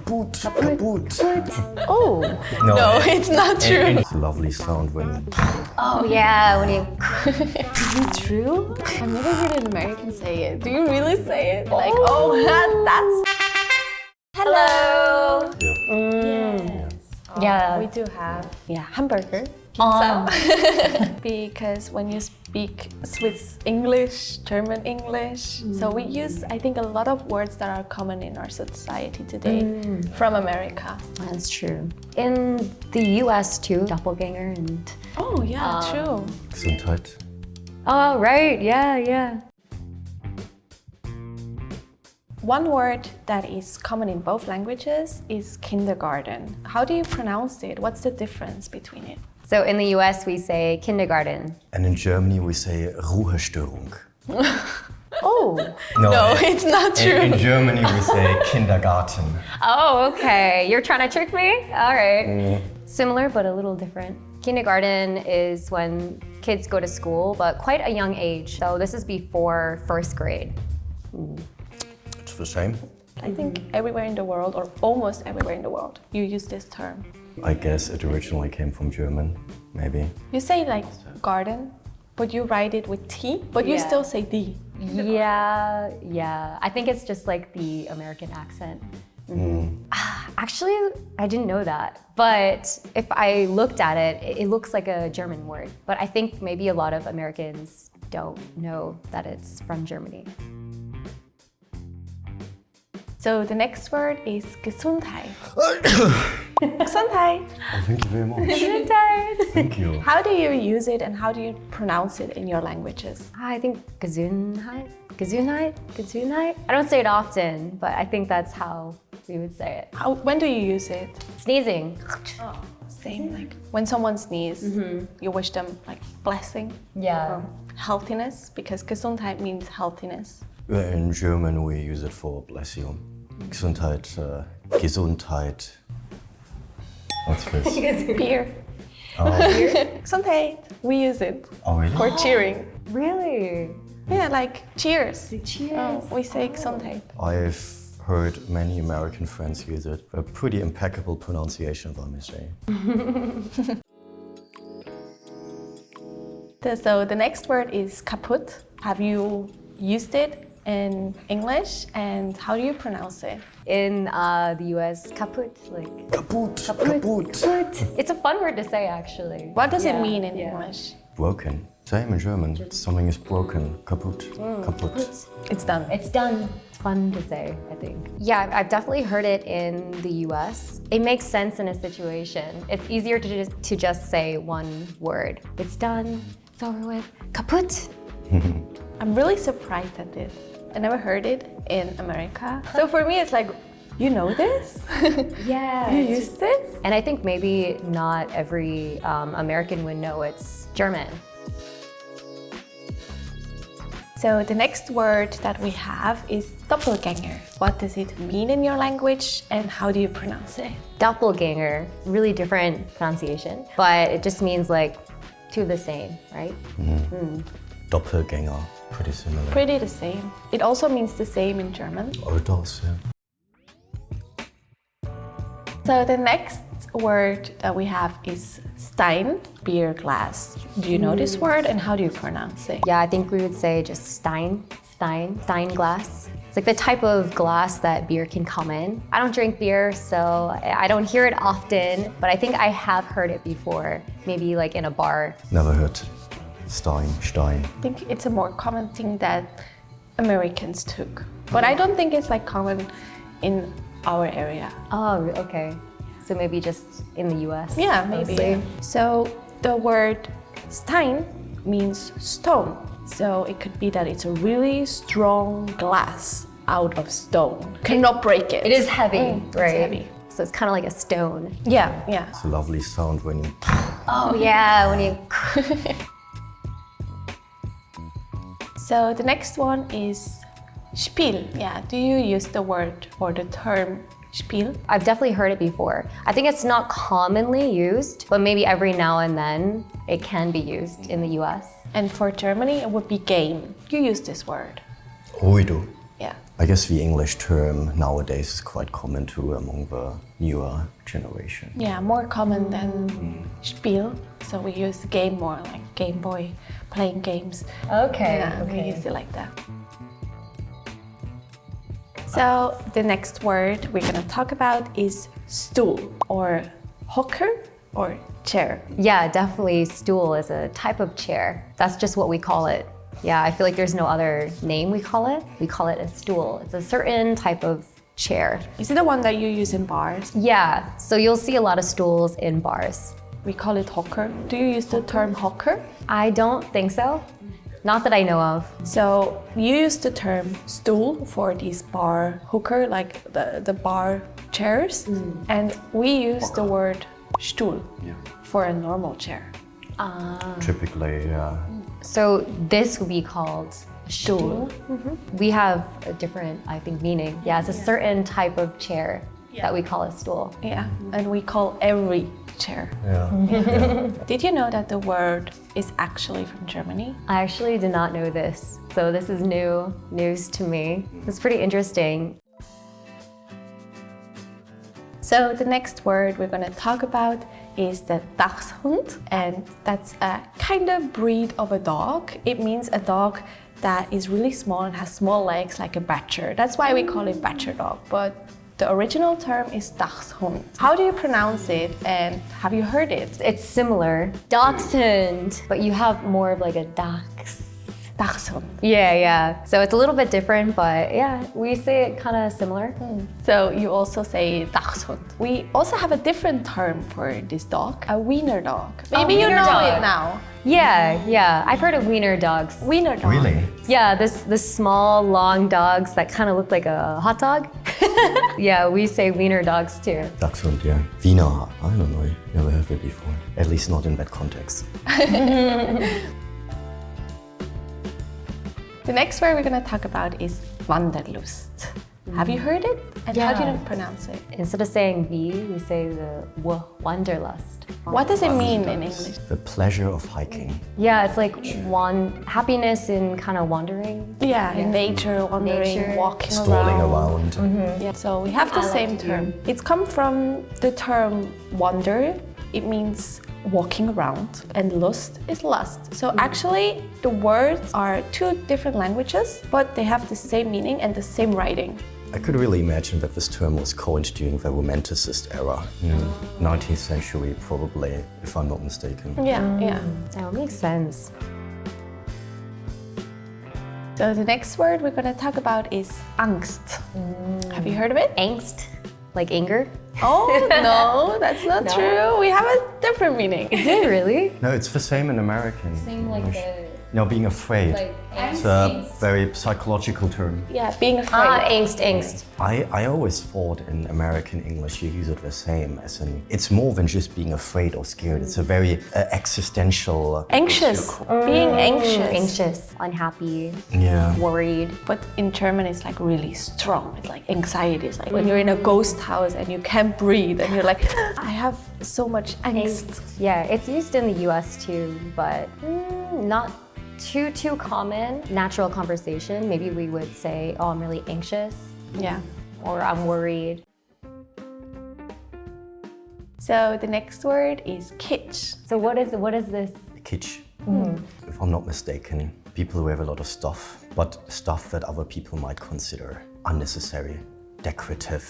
Kaputt. Kaputt. Oh, no, it's not true. It's a lovely sound when... Oh yeah, when you... Is it true? I've never heard an American say it. Do you really say it? Like, oh, that's... Hello. Yeah. Yeah. We do have, hamburger. Because when you speak Swiss English, German English, so we use, I think, a lot of words that are common in our society today from America. That's true. In the US too, doppelganger and... Oh, yeah, true. Gesundheit. Oh, right, yeah. One word that is common in both languages is kindergarten. How do you pronounce it? What's the difference between it? So in the US we say kindergarten. And in Germany we say Ruhestörung. Oh. No, it's not true. In Germany we say Kindergarten. Oh, okay. You're trying to trick me? All right. Similar, but a little different. Kindergarten is when kids go to school, but quite a young age. So this is before first grade. It's the same. I think everywhere in the world, or almost everywhere in the world, you use this term. I guess it originally came from German, maybe. You say like garden, but you write it with T, but you still say D. Yeah. I think it's just like the American accent. Actually, I didn't know that. But if I looked at it, it looks like a German word. But I think maybe a lot of Americans don't know that it's from Germany. So the next word is Gesundheit. Gesundheit. Oh, thank you very much. Gesundheit. Thank you. How do you use it and how do you pronounce it in your languages? I think Gesundheit. I don't say it often, but I think that's how we would say it. When do you use it? Sneezing. Same, like when someone sneezes, you wish them like blessing Yeah. or healthiness, because Gesundheit means healthiness. In German we use it for bless you. Gesundheit, Gesundheit. What's this? Beer. Oh. Gesundheit. We use it Oh, really? for cheering. Really? Yeah, like cheers. Cheers. We say Gesundheit. I've heard many American friends use it. A pretty impeccable pronunciation, if I may say. So the next word is kaputt. Have you used it in English, and how do you pronounce it? In the US, kaputt, like... Kaputt, kaputt. It's a fun word to say, actually. What does it mean in English? Broken. Same in German. Something is broken. Kaputt. Kaputt. It's done. It's done. It's fun to say, I think. Yeah, I've definitely heard it in the US. It makes sense in a situation. It's easier to just say one word. It's done. It's over with. Kaputt. I'm really surprised at this. I never heard it in America. So for me, it's like, you know this? Yeah. You use this? And I think maybe not every American would know it's German. So the next word that we have is doppelganger. What does it mean in your language and how do you pronounce it? Doppelganger, really different pronunciation, but it just means like two the same, right? Doppelgänger. Pretty similar. Pretty the same. It also means the same in German. Oh, it does, yeah. So the next word that we have is Stein, beer glass. Do you know this word and how do you pronounce it? Yeah, I think we would say just Stein glass. It's like the type of glass that beer can come in. I don't drink beer, so I don't hear it often, but I think I have heard it before, maybe like in a bar. Never heard Stein. I think it's a more common thing that Americans took. But I don't think it's like common in our area. Oh, okay. So maybe just in the US. Yeah, maybe. mostly. So the word Stein means stone. So it could be that it's a really strong glass out of stone. Cannot break it. It is heavy, right? It's heavy. So it's kind of like a stone. Yeah. It's a lovely sound when you... Oh yeah, when you... So the next one is Spiel. Yeah, do you use the word or the term Spiel? I've definitely heard it before. I think it's not commonly used, but maybe every now and then it can be used in the US. And for Germany, it would be game. You use this word. Ruido. Yeah. I guess the English term nowadays is quite common too among the newer generation. Yeah, more common than Spiel. So we use game more, like Game Boy, playing games. Okay. Yeah, we use it like that. So the next word we're gonna talk about is stool or hocker or chair. Yeah, definitely stool is a type of chair. That's just what we call it. Yeah, I feel like there's no other name we call it. We call it a stool. It's a certain type of chair. Is it the one that you use in bars? Yeah, so you'll see a lot of stools in bars. We call it hocker. Do you use the term hocker? I don't think so. Not that I know of. So you use the term stool for these bar hooker, like the bar chairs, and we use the word Stuhl for a normal chair. Typically, yeah. So this would be called Stuhl. We have a different, I think, meaning. Yeah, it's a certain type of chair that we call a stool. Yeah, and we call every chair. Yeah. Did you know that the word is actually from Germany? I actually did not know this, so this is news to me. It's pretty interesting. So the next word we're going to talk about is the Dachshund, and that's a kind of breed of a dog. It means a dog that is really small and has small legs like a badger. That's why we call it badger dog, but the original term is Dachshund. How do you pronounce it, and have you heard it? It's similar, Dachshund, but you have more of like a Dachs. Dachshund. Yeah. So it's a little bit different, but yeah, we say it kind of similar. So you also say Dachshund. We also have a different term for this dog, a wiener dog. Maybe you wiener know dog. it now. Yeah. I've heard of wiener dogs. Wiener dog. Really? Yeah, this small, long dogs that kind of look like a hot dog. Yeah, we say wiener dogs too. Dachshund, yeah. Wiener, I don't know. Never heard it before. At least not in that context. The next word we're going to talk about is Wanderlust. Have you heard it? And how do you pronounce it? Instead of saying we say the wanderlust. What does it mean in English? The pleasure of hiking. Yeah, it's like happiness in kind of wandering. Yeah, in nature, wandering, Nature. walking Strolling around. around. Yeah, so we have the same term. It's come from the term wander. It means walking around, and lust is lust. So actually, the words are two different languages, but they have the same meaning and the same writing. I could really imagine that this term was coined during the Romanticist era. 19th century, probably, if I'm not mistaken. Yeah. That makes sense. So the next word we're going to talk about is Angst. Have you heard of it? Angst, like anger. Oh, no, that's not true. We have a different meaning. Is it really? No, it's the same in American. Same like the Being afraid. It's a very psychological term. Yeah, being afraid. angst. I always thought in American English you use it the same, as in it's more than just being afraid or scared. It's a very existential. Anxious. Being anxious. Anxious, unhappy, Yeah. worried. But in German, it's like really strong. It's like anxiety. It's like when you're in a ghost house and you can't breathe and you're like, I have so much angst. Yeah, it's used in the US too, but not too common. Natural conversation, maybe we would say, oh, I'm really anxious, Yeah. or I'm worried. So the next word is kitsch. So what is this? Kitsch. If I'm not mistaken, people who have a lot of stuff, but stuff that other people might consider unnecessary, decorative,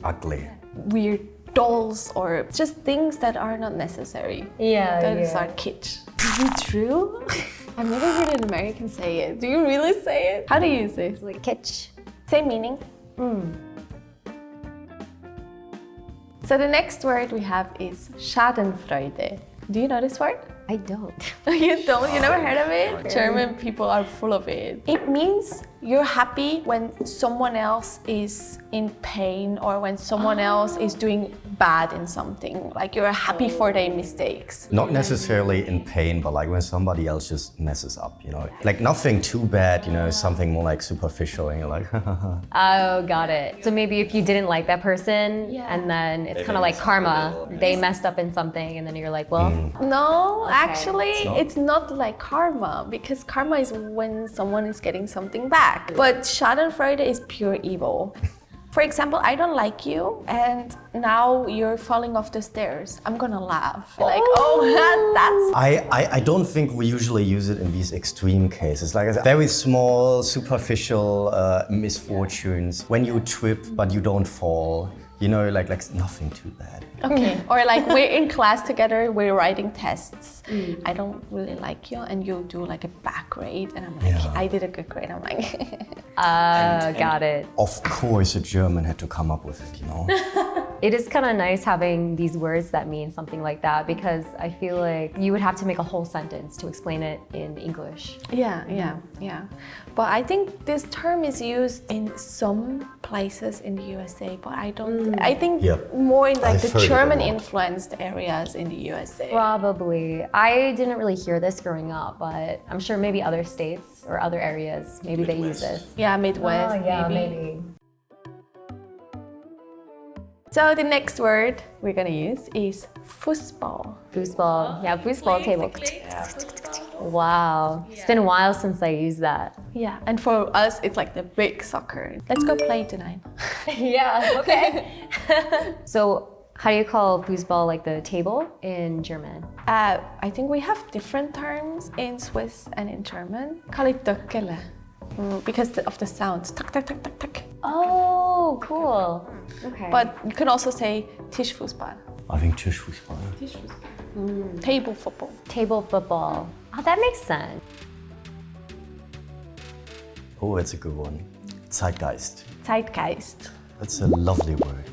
ugly. Weird dolls or just things that are not necessary. Yeah, Those are kitsch. Is it true? I've never heard an American say it. Do you really say it? How do you say it? like kitsch. Same meaning. So the next word we have is Schadenfreude. Do you know this word? I don't. You don't? You never heard of it? German people are full of it. It means you're happy when someone else is in pain or when someone else is doing bad in something. Like you're happy for their mistakes. Not necessarily in pain, but like when somebody else just messes up, Like nothing too bad, something more like superficial, and you're like, Oh, got it. So maybe if you didn't like that person, and then it's kind of like karma. They messed up in something, and then you're like, well, No, actually, it's not like karma, because karma is when someone is getting something bad. back. But Schadenfreude is pure evil. For example, I don't like you, and now you're falling off the stairs. I'm gonna laugh. Like, that's. I don't think we usually use it in these extreme cases. Like very small, superficial misfortunes. When you trip but you don't fall, you know, like nothing too bad. Okay. Or like we're in class together, we're writing tests. I don't really like you, and you do like a bad grade, and I'm like, I did a good grade. I'm like, got it. Of course, a German had to come up with it, you know. It is kind of nice having these words that mean something like that, because I feel like you would have to make a whole sentence to explain it in English. Yeah. But I think this term is used in some places in the USA, but I don't. I think more in like the German-influenced areas in the USA. Probably. I didn't really hear this growing up, but I'm sure maybe other states or other areas, maybe they use this. Yeah, Midwest. Maybe. So the next word we're gonna use is Fußball. Fußball. Yeah, Fußball table. Wow. It's been a while since I used that. Yeah, and for us, it's like the big soccer. Let's go play tonight. Yeah, okay. So, how do you call Fußball, like the table, in German? I think we have different terms in Swiss and in German. Call it Töckele. Because of the sounds. Tuck, tuck, tuck, tuck, tuck. Oh, cool. Okay. But you can also say Tischfußball. I think Tischfußball. Table football. Table football. Oh, that makes sense. Oh, that's a good one. Zeitgeist. Zeitgeist. That's a lovely word.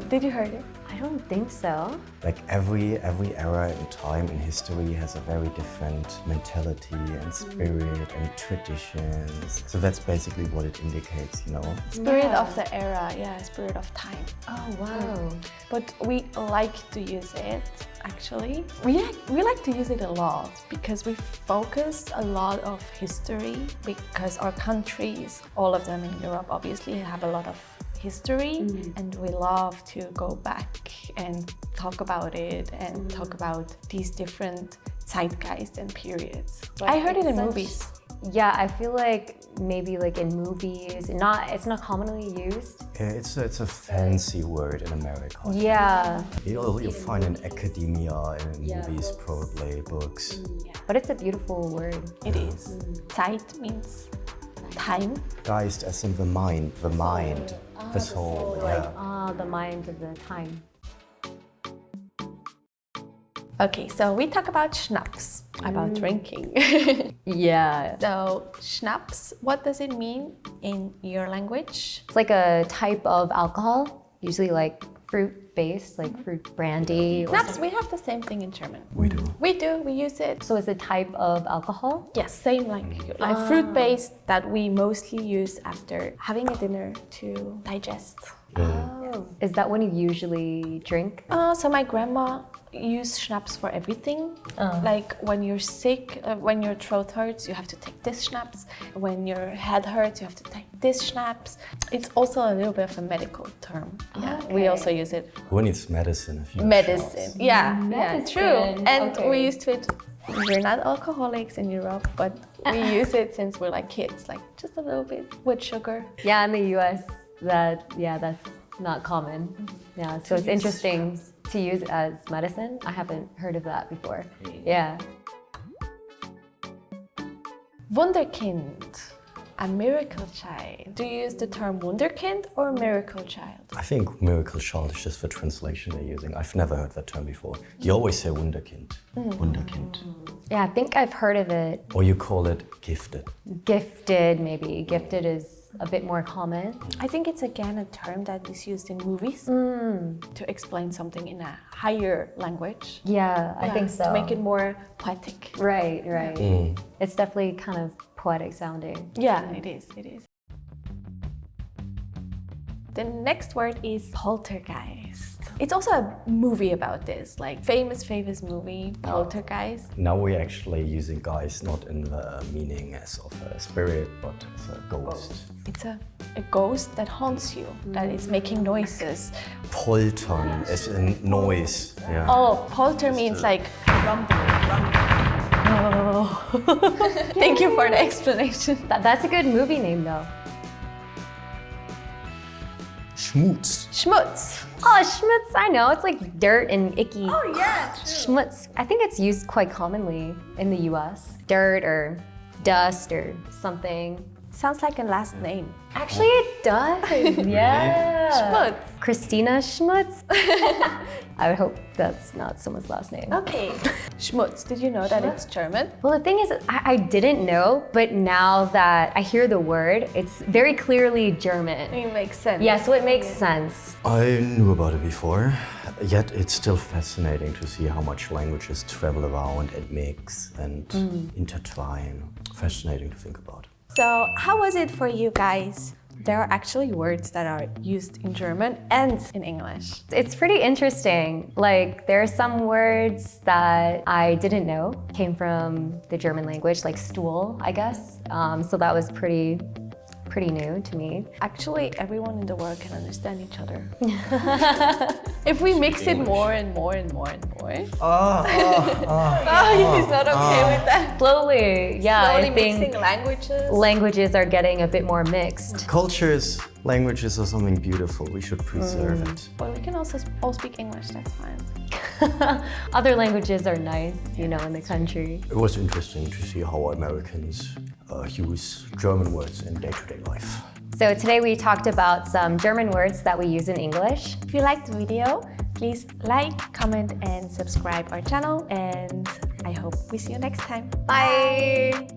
Did you heard it? I don't think so. Like every era in time in history has a very different mentality and spirit and traditions. So that's basically what it indicates, you know? Spirit of the era, spirit of time. Oh, wow. But we like to use it, actually. We like to use it a lot because we focus a lot of history, because our countries, all of them in Europe obviously, have a lot of history, and we love to go back and talk about it and talk about these different zeitgeist and periods. But I heard it in movies. Yeah, I feel like maybe like in movies, it's not commonly used. It's a fancy word in America. Yeah. You'll find in academia and in movies, probably books. But it's a beautiful word. It is. Zeit means time. Geist as in the mind, the soul, yeah. The mind of the time. Okay, so we talk about schnapps, about drinking. Yeah. So schnapps, what does it mean in your language? It's like a type of alcohol, usually like fruit-based, like fruit brandy. Schnapps, we have the same thing in German. We do. We use it. So it's a type of alcohol? Yes, same like fruit-based that we mostly use after having a dinner to digest. Oh. Is that when you usually drink? So my grandma used schnapps for everything. Like when you're sick, when your throat hurts, you have to take this schnapps. When your head hurts, you have to take this schnapps. It's also a little bit of a medical term. Yeah, we also use it. Who needs medicine if you have Medicine, shots? yeah, true. And we used to it. We're not alcoholics in Europe, but we use it since we're like kids, like just a little bit with sugar. Yeah, in the US, that's not common. Yeah, so it's interesting to use it as medicine. I haven't heard of that before. Yeah. Wunderkind, a miracle child. Do you use the term Wunderkind or miracle child? I think miracle child is just the translation they're using. I've never heard that term before. You always say Wunderkind. Wunderkind. Yeah, I think I've heard of it. Or you call it gifted. Gifted, maybe. Gifted is a bit more common. I think it's again a term that is used in movies to explain something in a higher language. Yeah, I think so. To make it more poetic. Right. It's definitely kind of poetic sounding. Yeah, it is. The next word is poltergeist. It's also a movie about this, like famous movie, Poltergeist. Now we're actually using geist not in the meaning as of a spirit, but as a ghost. It's a ghost that haunts you, that is making noises. Poltern is a noise. Yeah. Oh, polter means like rumble. Oh. Thank you for the explanation. That's a good movie name though. Schmutz. Schmutz. Oh, schmutz, I know. It's like dirt and icky. Oh yeah, true. Schmutz. I think it's used quite commonly in the US. Dirt or dust or something. Sounds like a last name. Actually, it does. Yeah. Schmutz. Christina Schmutz. I would hope that's not someone's last name. Okay. Schmutz. Did you know that it's German? Well, the thing is, I didn't know, but now that I hear the word, it's very clearly German. It makes sense. Yeah, so it makes sense. I knew about it before, yet it's still fascinating to see how much languages travel around and mix and intertwine. Fascinating to think about. So, how was it for you guys? There are actually words that are used in German and in English. It's pretty interesting. Like, there are some words that I didn't know came from the German language, like stool, I guess. So that was pretty new to me. Actually, everyone in the world can understand each other. If we mix it more and more and more and more. He's not okay with that. Slowly, yeah, Slowly I think mixing languages. languages are getting a bit more mixed. Cultures, languages are something beautiful. We should preserve it. But we can also all speak English, that's fine. Other languages are nice, you know, in the country. It was interesting to see how Americans use German words in day-to-day life. So today we talked about some German words that we use in English. If you liked the video, please like, comment, and subscribe our channel. And I hope we see you next time. Bye.